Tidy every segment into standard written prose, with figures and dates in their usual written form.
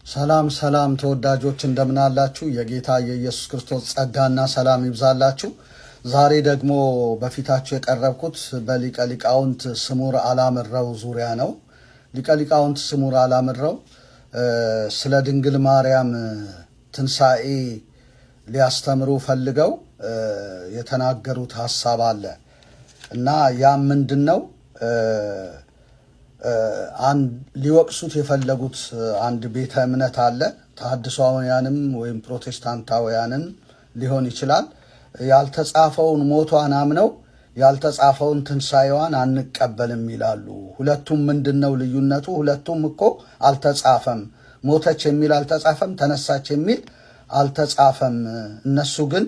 ሰላም ሰላም ተወዳጆች እንደምን አላችሁ? የጌታ የኢየሱስ ክርስቶስ ጸጋና ሰላም ይብዛላችሁ። ዛሬ ደግሞ በፊታችሁ የቀረብኩት በሊቀ ሊቃውንት ስሙር አላምረው ዙሪያ ነው። ሊቀ ሊቃውንት ስሙር አላምረው ስለ ድንግል ማርያም ትንሣኤ ሊያስተምሩ ፈልገው የተናገሩት ሐሳብ አለ እና ያ ምንድነው? ሊወቅሱት የፈለጉት አንድ ቤተ እምነት አለ። ተሐድሷውያንም ወይም ፕሮቴስታንታውያንን ሊሆን ይችላል። ያልተጻፈውን ሞቷን አምነው ያልተጻፈውን ትንሣኤዋን አንቀበልም ይላሉ። ሁለቱም ምንድነው ልዩነቱ? ሁለቱም እኮ አልተጻፈም። ሞተች የሚል አልተጻፈም፣ ተነሳች የሚል አልተጻፈም። እነሱ ግን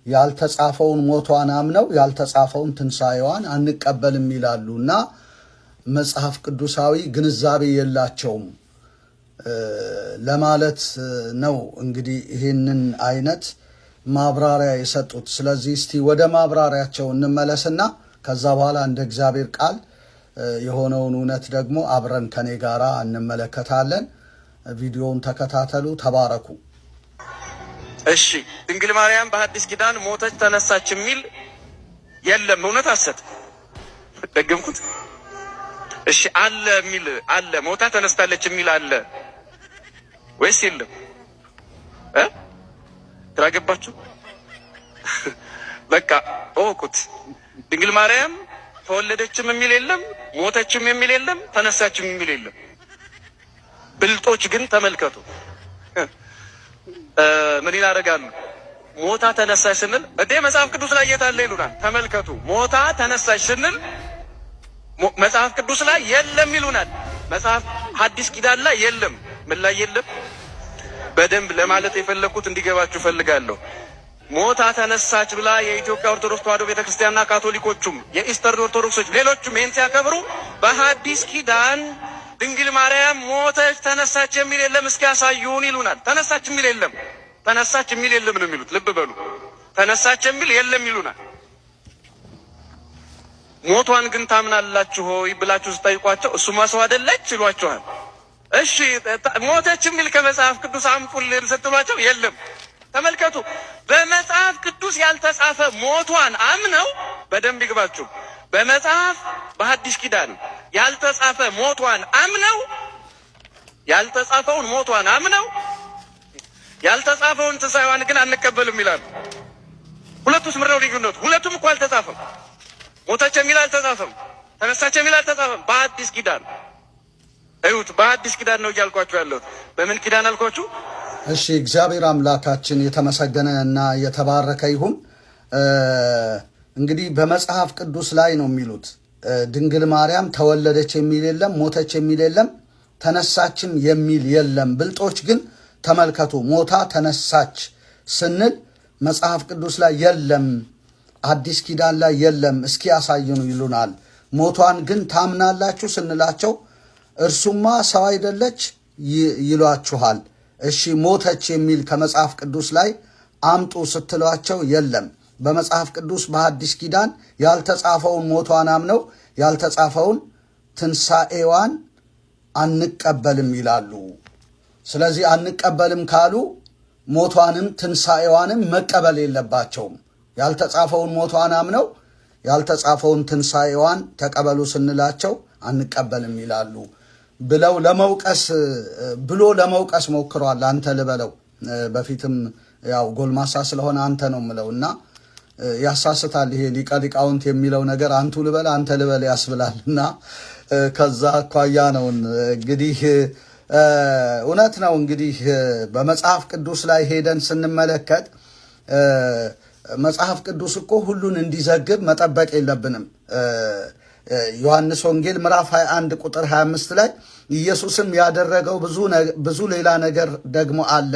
ያልተጻፈውን ሞቷን አምነው ያልተጻፈውን ትንሣኤዋን አንቀበልም ይላሉና መጽሐፍ ቅዱሳዊ ግንዛቤ የላቸውም ለማለት ነው። እንግዲህ ይህንን አይነት ማብራሪያ የሰጡት። ስለዚህ እስቲ ወደ ማብራሪያቸው እንመለስና ከዛ በኋላ እንደ እግዚአብሔር ቃል የሆነውን እውነት ደግሞ አብረን ከኔ ጋራ እንመለከታለን። ቪዲዮውን ተከታተሉ፣ ተባረኩ። እሺ፣ ድንግል ማርያም በሐዲስ ኪዳን ሞተች ተነሳች የሚል የለም። እውነት ሐሰት ደገምኩት። እሺ አለ የሚል አለ፣ ሞታ ተነስታለች የሚል አለ ወይስ የለም? ግራ ገባችሁ? በቃ እወቁት። ድንግል ማርያም ተወለደችም የሚል የለም፣ ሞተችም የሚል የለም፣ ተነሳችም የሚል የለም። ብልጦች ግን ተመልከቱ ምን ይላረጋሉ? ሞታ ተነሳች ስንል እንዴ መጽሐፍ ቅዱስ ላይ የት አለ ይሉናል። ተመልከቱ፣ ሞታ ተነሳች ስንል መጽሐፍ ቅዱስ ላይ የለም ይሉናል። መጽሐፍ ሐዲስ ኪዳን ላይ የለም። ምን ላይ የለም? በደንብ ለማለት የፈለኩት እንዲገባችሁ ፈልጋለሁ። ሞታ ተነሳች ብላ የኢትዮጵያ ኦርቶዶክስ ተዋሕዶ ቤተክርስቲያንና ካቶሊኮቹም የኢስተር ኦርቶዶክሶች ሌሎቹም ይህን ሲያከብሩ በሐዲስ ኪዳን ድንግል ማርያም ሞተች ተነሳች የሚል የለም እስኪ ያሳዩን ይሉናል። ተነሳች የሚል የለም፣ ተነሳች የሚል የለም ነው የሚሉት። ልብ በሉ፣ ተነሳች የሚል የለም ይሉናል። ሞቷን ግን ታምናላችሁ ሆይ ብላችሁ ስጠይቋቸው እሱማ ሰው አይደለች ይሏችኋል። እሺ ሞተች የሚል ከመጽሐፍ ቅዱስ አምጡልን ስትሏቸው የለም። ተመልከቱ፣ በመጽሐፍ ቅዱስ ያልተጻፈ ሞቷን አምነው፣ በደንብ ይግባችሁ፣ በመጽሐፍ በሐዲስ ኪዳን ያልተጻፈ ሞቷን አምነው ያልተጻፈውን ሞቷን አምነው ያልተጻፈውን ትንሣኤዋን ግን አንቀበልም ይላሉ። ሁለቱስ ምንድነው ልዩነቱ? ሁለቱም እኮ አልተጻፈም። ሞተች የሚል አልተጻፈም፣ ተነሳች የሚል አልተጻፈም። በሐዲስ ኪዳን እዩት፣ በሐዲስ ኪዳን ነው እያልኳችሁ ያለሁት። በምን ኪዳን አልኳችሁ? እሺ፣ እግዚአብሔር አምላካችን የተመሰገነ እና የተባረከ ይሁን። እንግዲህ በመጽሐፍ ቅዱስ ላይ ነው የሚሉት ድንግል ማርያም ተወለደች የሚል የለም፣ ሞተች የሚል የለም፣ ተነሳችም የሚል የለም። ብልጦች ግን ተመልከቱ፣ ሞታ ተነሳች ስንል መጽሐፍ ቅዱስ ላይ የለም፣ አዲስ ኪዳን ላይ የለም፣ እስኪ ያሳዩኑ ይሉናል። ሞቷን ግን ታምናላችሁ ስንላቸው እርሱማ ሰው አይደለች ይሏችኋል። እሺ ሞተች የሚል ከመጽሐፍ ቅዱስ ላይ አምጡ ስትሏቸው የለም። በመጽሐፍ ቅዱስ በሐዲስ ኪዳን ያልተጻፈውን ሞቷን አምነው ያልተጻፈውን ትንሣኤዋን አንቀበልም ይላሉ። ስለዚህ አንቀበልም ካሉ ሞቷንም ትንሣኤዋንም መቀበል የለባቸውም። ያልተጻፈውን ሞቷን አምነው ያልተጻፈውን ትንሣኤዋን ተቀበሉ ስንላቸው አንቀበልም ይላሉ ብለው ለመውቀስ ሞክሯል። አንተ ልበለው፣ በፊትም ያው ጎልማሳ ስለሆነ አንተ ነው ምለውና ያሳስታል። ይሄ ሊቀ ሊቃውንት የሚለው ነገር አንቱ ልበል አንተ ልበል ያስብላልና ከዛ አኳያ ነው እንግዲህ እውነት ነው። እንግዲህ በመጽሐፍ ቅዱስ ላይ ሄደን ስንመለከት መጽሐፍ ቅዱስ እኮ ሁሉን እንዲዘግብ መጠበቅ የለብንም። ዮሐንስ ወንጌል ምዕራፍ 21 ቁጥር 25 ላይ ኢየሱስም ያደረገው ብዙ ሌላ ነገር ደግሞ አለ፣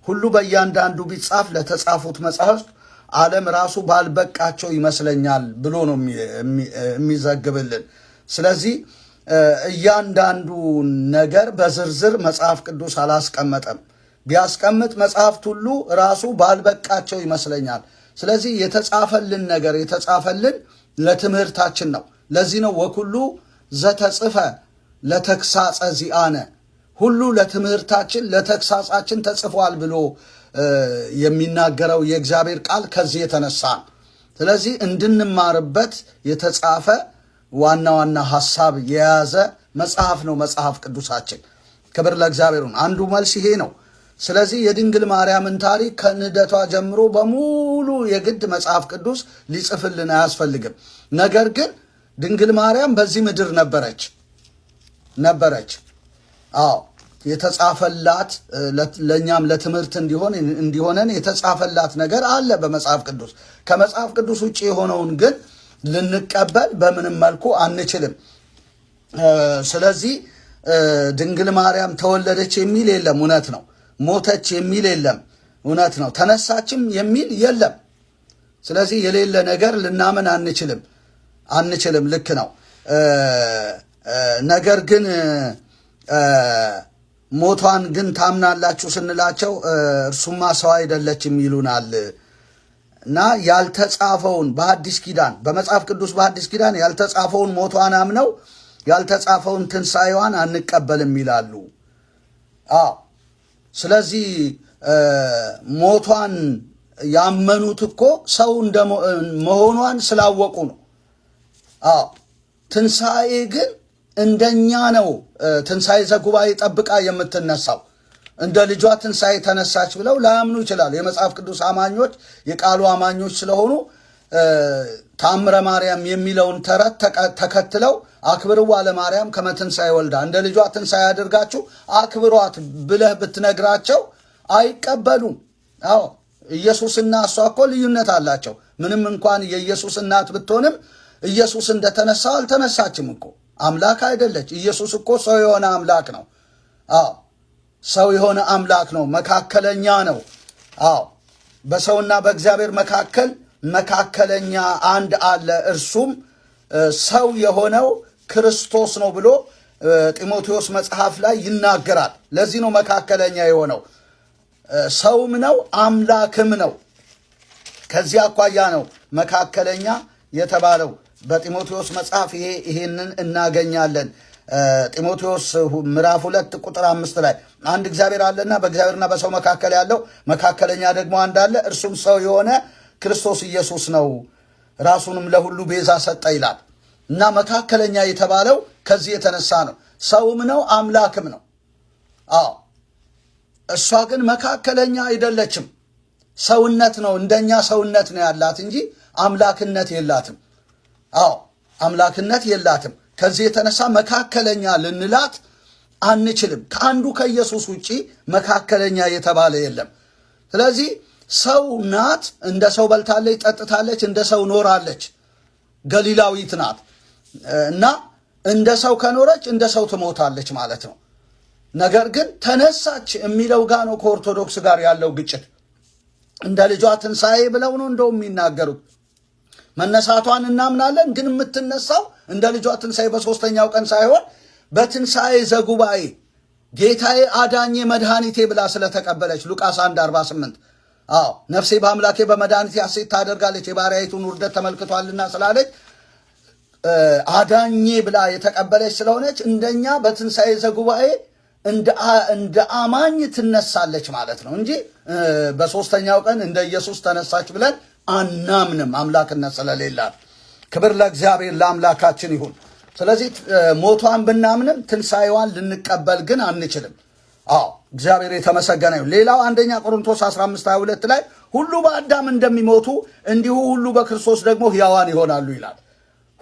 ሁሉ በእያንዳንዱ ቢጻፍ ለተጻፉት መጽሐፍት ዓለም ራሱ ባልበቃቸው ይመስለኛል ብሎ ነው የሚዘግብልን። ስለዚህ እያንዳንዱ ነገር በዝርዝር መጽሐፍ ቅዱስ አላስቀመጠም። ቢያስቀምጥ መጽሐፍት ሁሉ ራሱ ባልበቃቸው ይመስለኛል። ስለዚህ የተጻፈልን ነገር የተጻፈልን ለትምህርታችን ነው። ለዚህ ነው ወኩሉ ዘተጽፈ ለተግሳጸ ዚአነ ሁሉ ለትምህርታችን ለተግሳጻችን ተጽፏል ብሎ የሚናገረው የእግዚአብሔር ቃል ከዚህ የተነሳ ነው። ስለዚህ እንድንማርበት የተጻፈ ዋና ዋና ሐሳብ የያዘ መጽሐፍ ነው መጽሐፍ ቅዱሳችን። ክብር ለእግዚአብሔር ይሁን። አንዱ መልስ ይሄ ነው። ስለዚህ የድንግል ማርያምን ታሪክ ከንደቷ ጀምሮ በሙሉ የግድ መጽሐፍ ቅዱስ ሊጽፍልን አያስፈልግም። ነገር ግን ድንግል ማርያም በዚህ ምድር ነበረች። አዎ የተጻፈላት ለኛም ለትምህርት እንዲሆነን የተጻፈላት ነገር አለ በመጽሐፍ ቅዱስ። ከመጽሐፍ ቅዱስ ውጪ የሆነውን ግን ልንቀበል በምንም መልኩ አንችልም። ስለዚህ ድንግል ማርያም ተወለደች የሚል የለም፣ እውነት ነው። ሞተች የሚል የለም፣ እውነት ነው። ተነሳችም የሚል የለም። ስለዚህ የሌለ ነገር ልናምን አንችልም። ልክ ነው። ነገር ግን ሞቷን ግን ታምናላችሁ ስንላቸው እርሱማ ሰው አይደለችም ይሉናል። እና ያልተጻፈውን በሐዲስ ኪዳን በመጽሐፍ ቅዱስ በሐዲስ ኪዳን ያልተጻፈውን ሞቷን አምነው ያልተጻፈውን ትንሣኤዋን አንቀበልም ይላሉ። አዎ ስለዚህ ሞቷን ያመኑት እኮ ሰው መሆኗን ስላወቁ ነው። አዎ ትንሣኤ ግን እንደኛ ነው። ትንሣኤ ዘጉባኤ ጠብቃ የምትነሳው እንደ ልጇ ትንሣኤ ተነሳች ብለው ላያምኑ ይችላሉ። የመጽሐፍ ቅዱስ አማኞች የቃሉ አማኞች ስለሆኑ ተአምረ ማርያም የሚለውን ተረት ተከትለው አክብርዋ ለማርያም ከመ ትንሣኤ ወልዳ እንደ ልጇ ትንሣኤ አድርጋችሁ አክብሯት ብለህ ብትነግራቸው አይቀበሉም። አዎ ኢየሱስና እሷ እኮ ልዩነት አላቸው። ምንም እንኳን የኢየሱስ እናት ብትሆንም ኢየሱስ እንደተነሳው አልተነሳችም እኮ። አምላክ አይደለች። ኢየሱስ እኮ ሰው የሆነ አምላክ ነው። አዎ ሰው የሆነ አምላክ ነው። መካከለኛ ነው። አዎ በሰውና በእግዚአብሔር መካከለኛ አንድ አለ፣ እርሱም ሰው የሆነው ክርስቶስ ነው ብሎ ጢሞቴዎስ መጽሐፍ ላይ ይናገራል። ለዚህ ነው መካከለኛ የሆነው። ሰውም ነው አምላክም ነው። ከዚህ አኳያ ነው መካከለኛ የተባለው። በጢሞቴዎስ መጽሐፍ ይሄንን እናገኛለን። ጢሞቴዎስ ምዕራፍ 2 ቁጥር 5 ላይ አንድ እግዚአብሔር አለና በእግዚአብሔርና በሰው መካከል ያለው መካከለኛ ደግሞ አንድ አለ፣ እርሱም ሰው የሆነ ክርስቶስ ኢየሱስ ነው፣ ራሱንም ለሁሉ ቤዛ ሰጠ ይላል። እና መካከለኛ የተባለው ከዚህ የተነሳ ነው። ሰውም ነው አምላክም ነው። አዎ እሷ ግን መካከለኛ አይደለችም። ሰውነት ነው፣ እንደኛ ሰውነት ነው ያላት እንጂ አምላክነት የላትም። አዎ አምላክነት የላትም። ከዚህ የተነሳ መካከለኛ ልንላት አንችልም። ከአንዱ ከኢየሱስ ውጪ መካከለኛ የተባለ የለም። ስለዚህ ሰው ናት፣ እንደ ሰው በልታለች፣ ጠጥታለች፣ እንደ ሰው ኖራለች። ገሊላዊት ናት እና እንደ ሰው ከኖረች እንደ ሰው ትሞታለች ማለት ነው። ነገር ግን ተነሳች የሚለው ጋር ነው ከኦርቶዶክስ ጋር ያለው ግጭት። እንደ ልጇ ትንሣኤ ብለው ነው እንደው የሚናገሩት። መነሳቷን እናምናለን፣ ግን የምትነሳው እንደ ልጇ ትንሣኤ በሦስተኛው ቀን ሳይሆን በትንሣኤ ዘጉባኤ ጌታዬ አዳኜ መድኃኒቴ ብላ ስለተቀበለች ሉቃስ 1:48 አዎ ነፍሴ በአምላኬ በመድኃኒቴ ሐሴት ታደርጋለች የባሪያይቱን ውርደት ተመልክቷልና ስላለች አዳኜ ብላ የተቀበለች ስለሆነች እንደኛ በትንሣኤ ዘጉባኤ እንደ አማኝ ትነሳለች ማለት ነው እንጂ በሦስተኛው ቀን እንደ ኢየሱስ ተነሳች ብለን አናምንም፣ አምላክነት ስለሌላት። ክብር ለእግዚአብሔር ለአምላካችን ይሁን። ስለዚህ ሞቷን ብናምንም ትንሣኤዋን ልንቀበል ግን አንችልም። አዎ እግዚአብሔር የተመሰገነ ይሁን። ሌላው አንደኛ ቆሮንቶስ 15:22 ላይ ሁሉ በአዳም እንደሚሞቱ እንዲሁ ሁሉ በክርስቶስ ደግሞ ሕያዋን ይሆናሉ ይላል።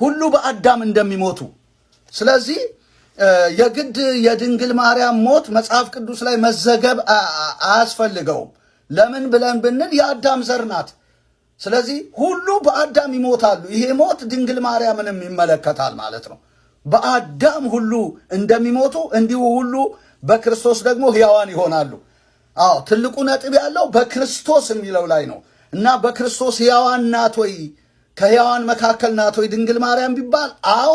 ሁሉ በአዳም እንደሚሞቱ። ስለዚህ የግድ የድንግል ማርያም ሞት መጽሐፍ ቅዱስ ላይ መዘገብ አያስፈልገውም። ለምን ብለን ብንል የአዳም ዘር ናት። ስለዚህ ሁሉ በአዳም ይሞታሉ። ይሄ ሞት ድንግል ማርያምንም ይመለከታል ማለት ነው። በአዳም ሁሉ እንደሚሞቱ እንዲሁ ሁሉ በክርስቶስ ደግሞ ሕያዋን ይሆናሉ። አዎ ትልቁ ነጥብ ያለው በክርስቶስ የሚለው ላይ ነው እና በክርስቶስ ሕያዋን ናት ወይ ከሕያዋን መካከል ናት ወይ ድንግል ማርያም ቢባል አዎ።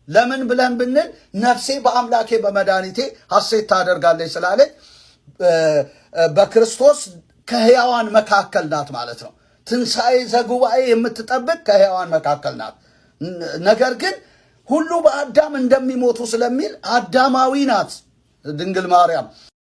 ለምን ብለን ብንል ነፍሴ በአምላኬ በመድኃኒቴ ሐሴት ታደርጋለች ስላለች በክርስቶስ ከሕያዋን መካከል ናት ማለት ነው። ትንሣኤ ዘጉባኤ የምትጠብቅ ከሕያዋን መካከል ናት። ነገር ግን ሁሉ በአዳም እንደሚሞቱ ስለሚል አዳማዊ ናት። ድንግል ማርያም